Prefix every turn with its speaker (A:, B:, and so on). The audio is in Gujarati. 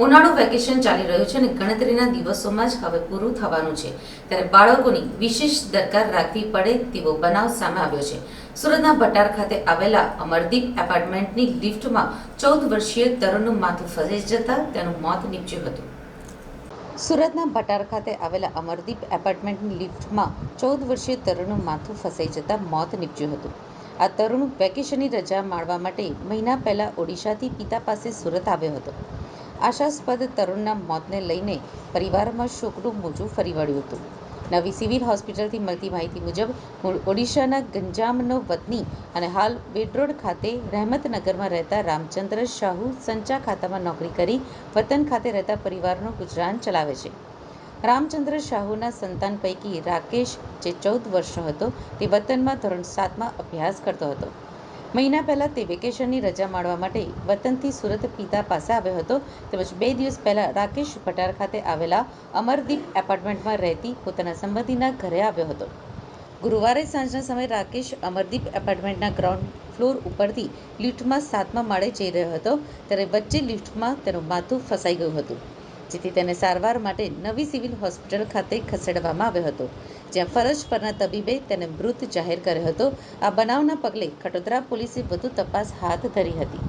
A: ઉનાળુ વેકેશન ચાલી રહ્યું છે અને ગણતરીના દિવસોમાં જ હવે પૂરું થવાનું છે ત્યારે બાળકોની વિશેષ દરકાર રાખવી પડે તેવો બનાવ સામે આવ્યો છે। સુરતના ભટાર ખાતે આવેલા અમરદીપ એપાર્ટમેન્ટની લિફ્ટમાં 14 વર્ષીય તરુણનું માથું ફસાઈ જતા તેનું મોત નીપજ્યું હતું। સુરતના ભટાર ખાતે આવેલા અમરદીપ એપાર્ટમેન્ટની લિફ્ટમાં 14 વર્ષીય તરુણનું માથું ફસાઈ જતા મોત નીપજ્યું હતું। આ તરુણ વેકેશનની રજા માણવા માટે મહિના પહેલા ઓડિશાથી પિતા પાસે સુરત આવ્યો હતો। આશાસ્પદ તરુણના મોતને લઈને પરિવારમાં શોકનું મોજું ફરી વળ્યું હતું। નવી સિવિલ હોસ્પિટલથી મળતી માહિતી મુજબ મૂળ ઓડિશાના ગંજામનો વતની અને હાલ બેડરોડ ખાતે રહેમતનગરમાં રહેતા રામચંદ્ર શાહુ સંચા ખાતામાં નોકરી કરી વતન ખાતે રહેતા પરિવારનું ગુજરાન ચલાવે છે। રામચંદ્ર શાહુના સંતાન પૈકી રાકેશ, જે 14 વર્ષનો હતો, તે વતનમાં ધોરણ 7માં અભ્યાસ કરતો હતો। મહિના પહેલા તે વેકેશનની રજા માણવા માટે વતનથી સુરત પિતા પાસે આવ્યો હતો। તેમજ 2 દિવસ પહેલા રાકેશ ભટાર ખાતે આવેલા અમરદીપ એપાર્ટમેન્ટમાં રહેતી પોતાના સંબંધીના ઘરે આવ્યો હતો। ગુરુવારે સાંજના સમયે રાકેશ અમરદીપ એપાર્ટમેન્ટના ગ્રાઉન્ડ ફ્લોર ઉપરથી લિફ્ટમાં 7મા માળે જઈ રહ્યો હતો ત્યારે વચ્ચે લિફ્ટમાં તેનું માથું ફસાઈ ગયું હતું, જેથી તેને સારવાર માટે નવી સિવિલ હોસ્પિટલ ખાતે ખસેડવામાં આવ્યો હતો, જ્યાં ફરજ પરના તબીબે તેને મૃત જાહેર કર્યો હતો। આ બનાવના પગલે ખટોદરા પોલીસે વધુ તપાસ હાથ ધરી હતી।